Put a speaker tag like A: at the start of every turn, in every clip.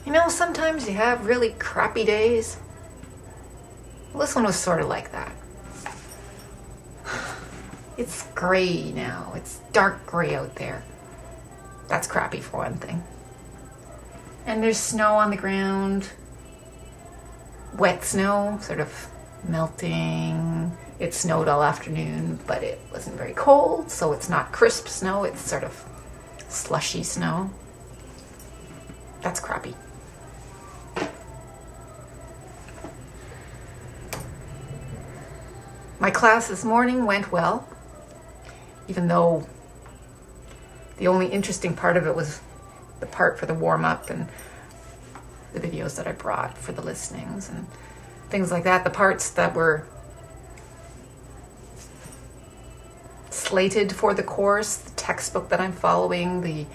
A: You know, sometimes you have really crappy days. Well, this one was sort of like that. It's gray now. It's dark gray out there. That's crappy for one thing. And there's snow on the ground. Wet snow, sort of melting. It snowed all afternoon, but it wasn't very cold, so it's not crisp snow. It's sort of slushy snow. That's crappy. My class this morning went well, even though the only interesting part of it was the part for the warm-up and the videos that I brought for the listenings and things like that. The parts that were slated for the course, the textbook that I'm following, the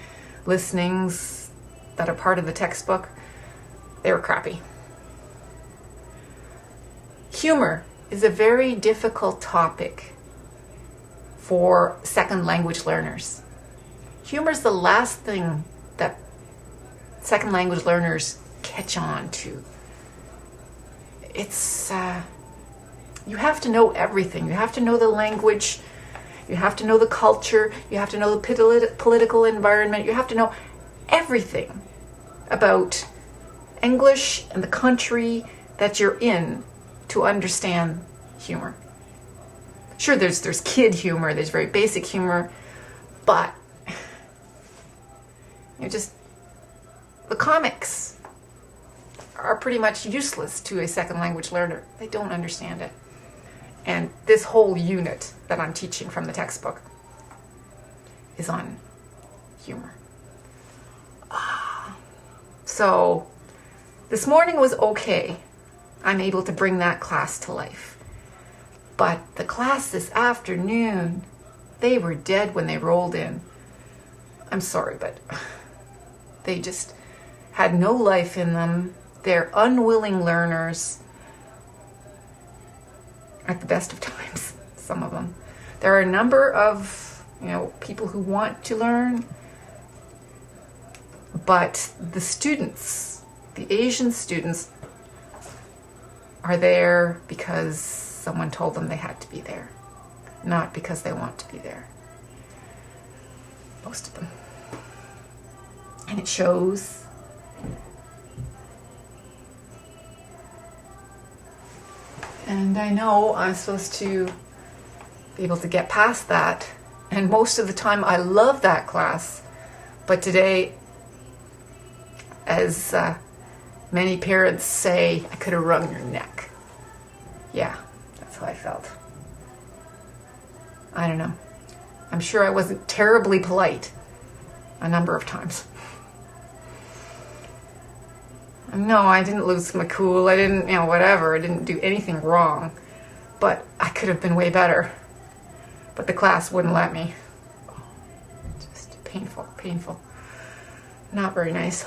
A: listenings that are part of the textbook, they were crappy. Humor is a very difficult topic for second language learners. Humor is the last thing that second language learners catch on to. It's, you have to know everything. You have to know the language. You have to know the culture. You have to know the political environment. You have to know everything about English and the country that you're in to understand humor. Sure, there's kid humor, there's very basic humor, but just the comics are pretty much useless to a second language learner. They don't understand it. And this whole unit that I'm teaching from the textbook is on humor. So this morning was okay. I'm able to bring that class to life. But the class this afternoon, they were dead when they rolled in. I'm sorry, but they just had no life in them. They're unwilling learners at the best of times, some of them. There are a number of, people who want to learn, but the students, the Asian students, are there because someone told them they had to be there, not because they want to be there. Most of them. And it shows. And I know I'm supposed to be able to get past that. And most of the time I love that class. But today, as many parents say, I could have wrung your neck. Yeah, that's how I felt. I don't know. I'm sure I wasn't terribly polite a number of times. No, I didn't lose my cool. I didn't, whatever. I didn't do anything wrong. But I could have been way better. But the class wouldn't let me. Just painful. Not very nice.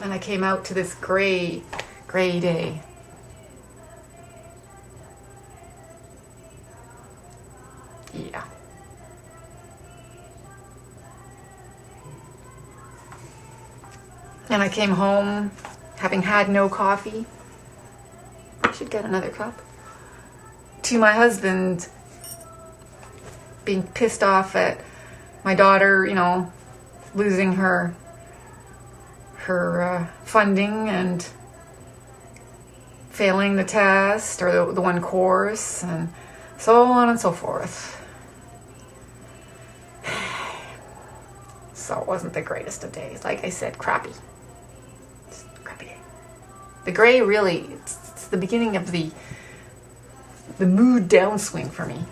A: And I came out to this gray day. Yeah. And I came home having had no coffee. I should get another cup. To my husband being pissed off at my daughter, losing her funding and failing the test or the one course and so on and so forth. So it wasn't the greatest of days. Like I said, crappy. Just crappy day. The gray really, it's the beginning of the mood downswing for me.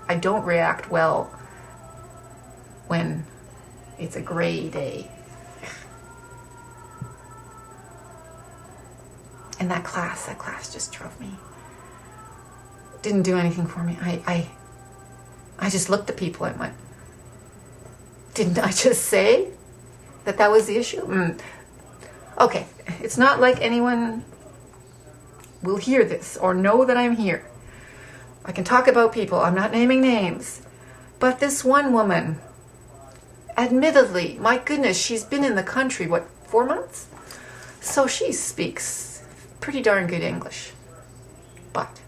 A: I don't react well when it's a gray day. And that class just drove me. Didn't do anything for me. I just looked at people and went, didn't I just say that was the issue? Okay, it's not like anyone will hear this or know that I'm here. I can talk about people. I'm not naming names. But this one woman admittedly, my goodness, she's been in the country, what, 4 months? So she speaks pretty darn good English. But,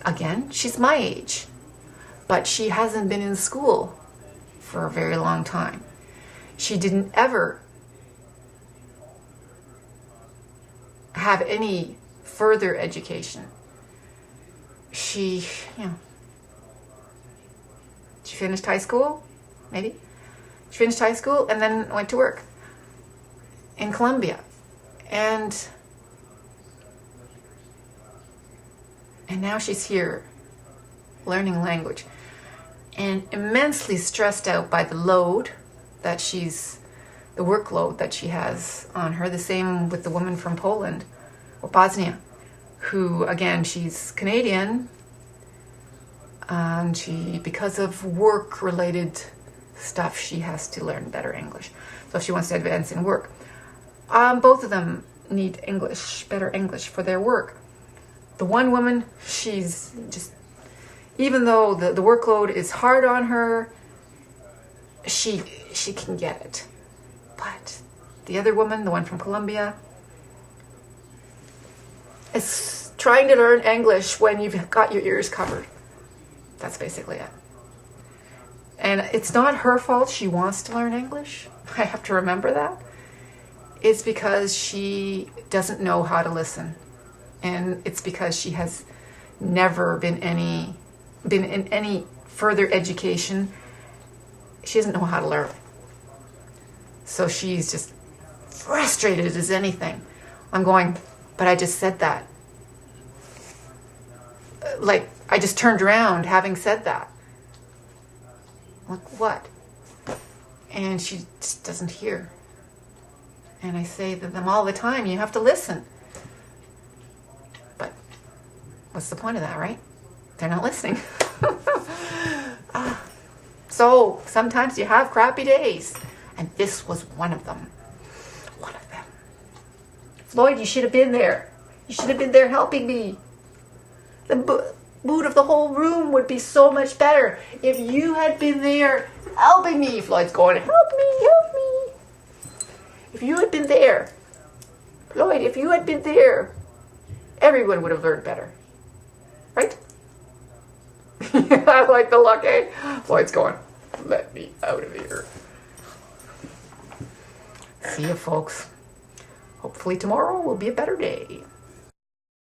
A: again, she's my age. But she hasn't been in school for a very long time. She didn't ever have any further education. She finished high school, maybe. She finished high school and then went to work in Colombia. And now she's here learning language and immensely stressed out by the workload that she has on her. The same with the woman from Poland or Bosnia, who, again, she's Canadian, and because of work-related stuff, she has to learn better English. So if she wants to advance in work, both of them need better English for their work. The one woman, she's just, even though the workload is hard on her, she can get it. But the other woman, the one from Colombia, is trying to learn English when you've got your ears covered. That's basically it. And it's not her fault she wants to learn English. I have to remember that. It's because she doesn't know how to listen. And it's because she has never been in any further education. She doesn't know how to learn. So she's just frustrated as anything. I'm going, but I just said that. Like, I just turned around having said that. Like, what? And she just doesn't hear. And I say to them all the time, you have to listen. But what's the point of that, right? They're not listening. So sometimes you have crappy days. And this was one of them. One of them. Floyd, you should have been there. You should have been there helping me. The mood of the whole room would be so much better if you had been there helping me. Floyd's going, help me, help me. If you had been there, Floyd, if you had been there, everyone would have learned better. Right? I like the look, eh? Floyd's going, let me out of here. See you, folks. Hopefully tomorrow will be a better day.